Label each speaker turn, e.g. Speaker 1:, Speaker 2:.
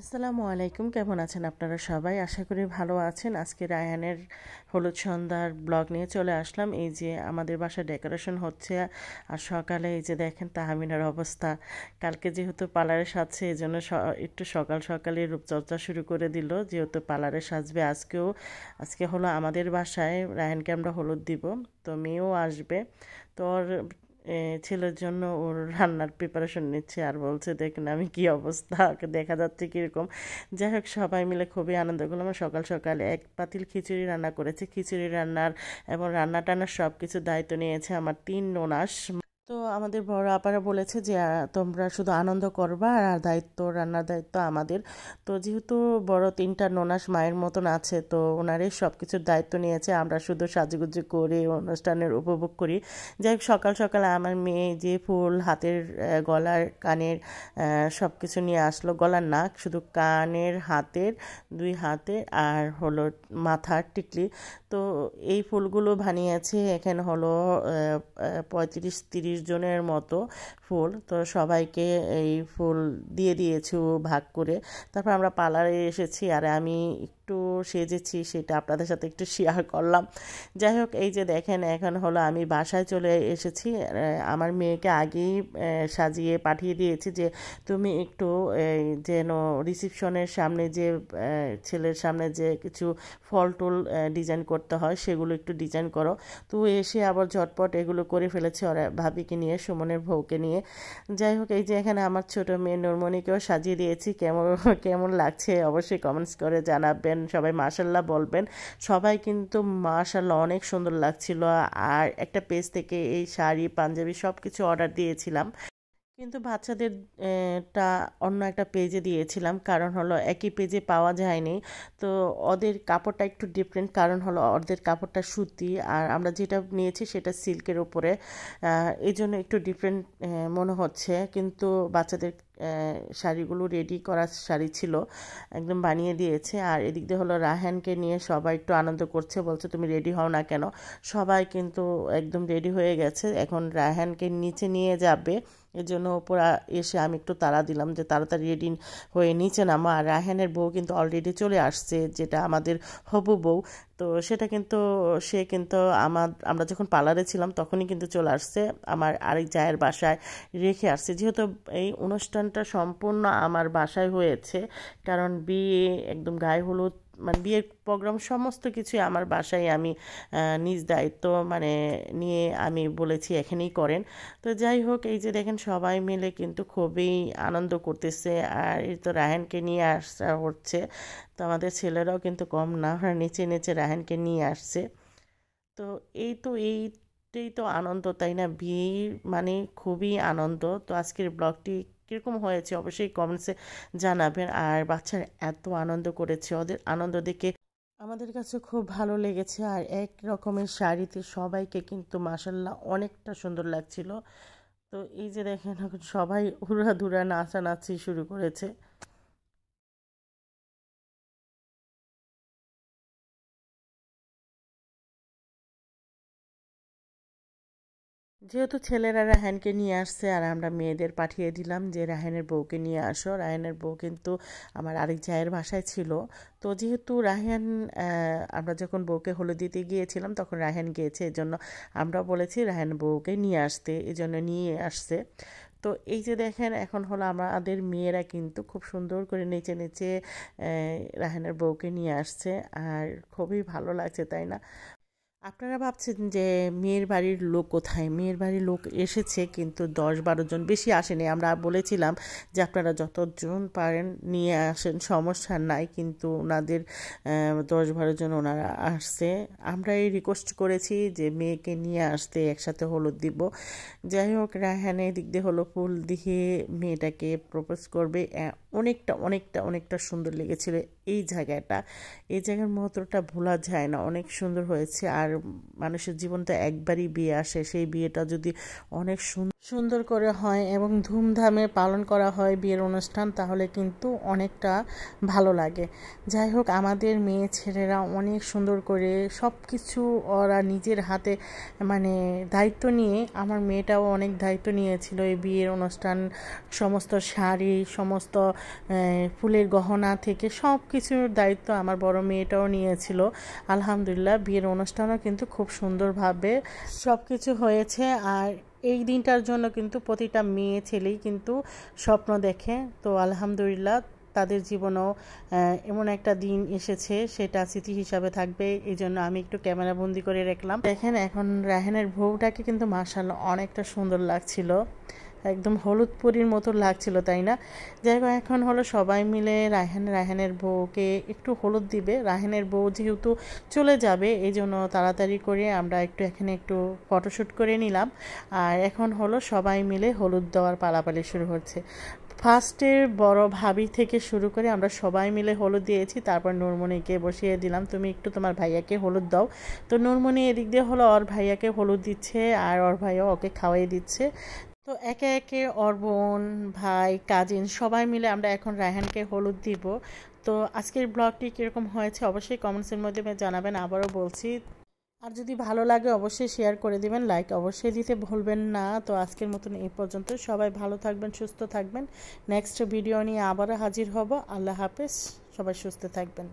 Speaker 1: আসসালামু আলাইকুম, কেমন আছেন আপনারা সবাই? আশা করি ভালো আছেন। আজকে রায়হানের হলুদ সন্ধ্যার ব্লগ নিয়ে চলে আসলাম। এই যে আমাদের বাসায় ডেকোরেশন হচ্ছে, আর সকালে এই যে দেখেন তাহমিনার অবস্থা। কালকে যেহেতু পার্লারে সাজছে, এই জন্য একটু সকাল সকালে রূপচর্চা শুরু করে দিল, যেহেতু পার্লারে সাজবে। আজকে হলো আমাদের বাসায় রায়হানকে আমরা হলুদ দিব, তো মেয়েও আসবে। তো ওর ছেলের জন্য ওর রান্নার প্রিপারেশন নিচ্ছে, আর বলছে দেখুন আমি কি অবস্থা, ওকে দেখা যাচ্ছে কীরকম। যাই হোক, সবাই মিলে খুবই আনন্দ করলাম। সকাল সকালে এক পাতিল খিচুড়ি রান্না করেছে। খিচুড়ি রান্নার এবং রান্না টান্নার সব কিছু দায়িত্ব নিয়েছে আমার 3 ননাস। তো আমাদের বড় আপারা বলেছে যে তোমরা শুধু আনন্দ করবা, আর রান্নার দায়িত্ব আমাদের। তো যেহেতু বড় 3টা ননাস মায়ের মতন আছে, তো ওনারাই সব কিছুর দায়িত্ব নিয়েছে। আমরা শুধু সাজুগুজু করে অনুষ্ঠানের উপভোগ করি। যাই হোক, সকাল সকালে আমার মেয়ে যে ফুল হাতের, গলার, কানের সব কিছু নিয়ে আসলো। গলার না, শুধু কানের, হাতের, 2 হাতে আর হলো মাথার টিকলি। তো এই ফুলগুলো বানিয়েছে এখানে হলো 35-30 জনের মতো ফুল। তো সবাইকে এই ফুল দিয়ে দিয়েছি ভাগ করে। তারপর আমরা পার্লারে এসেছি, আর আমি একটু সেজেছি, সেটা আপনাদের সাথে একটু শেয়ার করলাম। যাই হোক, এই যে দেখেন এখন হলো আমি বাসায় চলে এসেছি। আমার মেয়েকে আগেই সাজিয়ে পাঠিয়ে দিয়েছি যে তুমি একটু যেন রিসিপশনের সামনে যে ছেলের সামনে যে কিছু ফল টুল ডিজাইন করতে হয়, সেগুলো একটু ডিজাইন করো। তো এসে আবার ঝটপট এগুলো করে ফেলেছে ওরা, ভাবিকে নিয়ে, সুমনের বউকে নিয়ে। যাই হোক, এই যে এখানে আমার ছোট মেয়ে নুরমণিকেও সাজিয়ে দিয়েছি। কেমন কেমন লাগছে অবশ্যই কমেন্টস করে জানাবেন, সবাই মাশাল্লাহ বলবেন। সবাই কিন্তু মাশাল্লাহ অনেক সুন্দর লাগছিল। আর একটা পেজ থেকে এই শাড়ি, পাঞ্জাবি সব কিছু অর্ডার দিয়েছিলাম, কিন্তু বাচ্চাদের টা অন্য একটা পেজে দিয়েছিলাম, কারণ হলো একই পেজে পাওয়া যায়নি। তো ওদের কাপড়টা একটু ডিফারেন্ট, কারণ হলো ওদের কাপড়টা সুতি, আর আমরা যেটা নিয়েছি সেটা সিল্কের উপরে। এই জন্য একটু ডিফারেন্ট মনে হচ্ছে, কিন্তু বাচ্চাদের শাড়িগুলো রেডি করা শাড়ি ছিল, একদম বানিয়ে দিয়েছে। আর এদিক দিয়ে হলো রায়হানকে নিয়ে সবাই একটু আনন্দ করছে, বলছে তুমি রেডি হও না কেন। সবাই কিন্তু একদম রেডি হয়ে গেছে, এখন রায়হানকে নিচে নিয়ে যাবে। এর জন্য ওপর এসে আমি একটু তাড়া দিলাম যে তাড়াতাড়ি রেডি হয়ে নিচে নামো। আর রায়হানের বউ কিন্তু অলরেডি চলে আসছে, যেটা আমাদের হবু বউ। তো সেটা কিন্তু সে কিন্তু আমরা যখন পার্লারে ছিলাম তখনই কিন্তু চলে আসছে, আমার আরেক জায়ের বাসায় রেখে আসছে। যেহেতু এই অনুষ্ঠানটা সম্পূর্ণ আমার বাসায় হয়েছে, কারণ বিয়ে একদম গায়ে হলুদ, মানে বিয়ের প্রোগ্রাম সমস্ত কিছুই আমার বাসায় আমি নিজ দায়িত্ব মানে নিয়ে আমি বলেছি এখানেই করেন। তো যাই হোক, এই যে দেখেন সবাই মিলে কিন্তু খুবই আনন্দ করতেছে। আর এই তো রায়হানকে নিয়ে আসা হচ্ছে, তো আমাদের ছেলেরাও কিন্তু কম না, নিচে নিচে রায়হানকে নিয়ে আসছে। তো এইটাই তো আনন্দ, তাই না? বিয়ে মানে খুবই আনন্দ। তো আজকের ব্লগটি কীরকম হয়েছে অবশ্যই কমেন্টসে জানাবেন। আর বাচ্চারা এত আনন্দ করেছে, ওদের আনন্দ দেখে আমাদের কাছে খুব ভালো লেগেছে। আর এক রকমের শাড়িতে সবাইকে কিন্তু মাসাল্লাহ অনেকটা সুন্দর লাগছিল। তো এই যে দেখেন এখন সবাই হুড়াধুরা নাচানাচি শুরু করেছে। যেহেতু ছেলেরা রায়হানকে নিয়ে আসছে, আর আমরা মেয়েদের পাঠিয়ে দিলাম যে রায়হানের বউকে নিয়ে আসো। রায়হানের বউ কিন্তু আমার আরেক জায়ের বাসায় ছিল। তো যেহেতু রায়হান, আমরা যখন বউকে হলুদ দিতে গিয়েছিলাম তখন রায়হান গিয়েছে, এই জন্য আমরা বলেছি রায়হান বউকে নিয়ে আসতে, এই জন্য নিয়ে আসছে। তো এই যে দেখেন এখন হলো আমাদের মেয়েরা কিন্তু খুব সুন্দর করে নেচে নেচে রায়হানের বউকে নিয়ে আসছে, আর খুবই ভালো লাগছে, তাই না? আপনারা ভাবছেন যে মেয়ের বাড়ির লোক কোথায়? মেয়ের বাড়ির লোক এসেছে, কিন্তু 10-12 জন, বেশি আসেনি। আমরা বলেছিলাম যে আপনারা যতজন পারেন নিয়ে আসেন, সমস্যা নাই, কিন্তু ওনাদের 10-12 জন ওনারা আসছে। আমরা এই রিকোয়েস্ট করেছি যে মেয়েকে নিয়ে আসতে, একসাথে হলুদ দিব। যাই হোক, রায়হানের দিক দিয়ে হলো ফুল দিয়ে মেয়েটাকে প্রপোজ করবে। অনেকটা অনেকটা অনেকটা সুন্দর লেগেছিল এই জায়গাটা। এই জায়গার মুহূর্তটা ভোলা যায় না, অনেক সুন্দর হয়েছে। আর মানুষের জীবন তো একবারই বিয়ে আসে, সেই বিয়েটা যদি অনেক সুন্দর করে হয় এবং ধুমধামে পালন করা হয় বিয়ের অনুষ্ঠান, তাহলে কিন্তু অনেকটা ভালো লাগে। যাই হোক, আমাদের মেয়ে ছেলেরা অনেক সুন্দর করে সব কিছু ওরা নিজের হাতে মানে দায়িত্ব নিয়ে, আমার মেয়েটাও অনেক দায়িত্ব নিয়েছিল এই বিয়ের অনুষ্ঠান, সমস্ত শাড়ি, সমস্ত ফুলের গহনা থেকে সব কিছুর দায়িত্ব আমার বড় মেয়েটাও নিয়েছিল। আলহামদুলিল্লাহ, বিয়ের অনুষ্ঠানও কিন্তু খুব সুন্দরভাবে সব কিছু হয়েছে। আর এই দিনটার জন্য কিন্তু প্রতিটা মেয়ে ছেলেই কিন্তু স্বপ্ন দেখে। তো আলহামদুলিল্লাহ, তাদের জীবনেও এমন একটা দিন এসেছে, সেটা স্মৃতি হিসাবে থাকবে। এই জন্য আমি একটু ক্যামেরা বন্দি করে রাখলাম। দেখেন, এখন রায়হানের বউটাকে কিন্তু মাশাআল্লাহ অনেকটা সুন্দর লাগছিল, একদম হলুদ পরীর মতো লাগছিল, তাই না? যাই হোক, এখন হলো সবাই মিলে রায়হানের বউকে একটু হলুদ দিবে। রায়হানের বউ যেহেতু চলে যাবে, এই জন্য তাড়াতাড়ি করে আমরা এখানে একটু ফটোশ্যুট করে নিলাম। আর এখন হলো সবাই মিলে হলুদ দেওয়ার পালাপালি শুরু হচ্ছে। ফার্স্টে বড় ভাবি থেকে শুরু করে আমরা সবাই মিলে হলুদ দিয়েছি। তারপর নুরমণিকে বসিয়ে দিলাম, তুমি একটু তোমার ভাইয়াকে হলুদ দাও। তো নুরমণি এদিক দিয়ে হলো ওর ভাইয়াকে হলুদ দিচ্ছে, আর ওর ভাইয়া ওকে খাওয়াই দিচ্ছে। তো একে একে ওর বোন, ভাই, কাজিন সবাই মিলে আমরা এখন রায়হানকে হলুদ দিব। তো আজকের ব্লগটি কীরকম হয়েছে অবশ্যই কমেন্টসের মধ্যে জানাবেন। আবারও বলছি, আর যদি ভালো লাগে অবশ্যই শেয়ার করে দিবেন, লাইক অবশ্যই দিতে ভুলবেন না। তো আজকের মতন এই পর্যন্ত, সবাই ভালো থাকবেন, সুস্থ থাকবেন। নেক্সট ভিডিও নিয়ে আবারও হাজির হব। আল্লাহ হাফেজ, সবাই সুস্থ থাকবেন।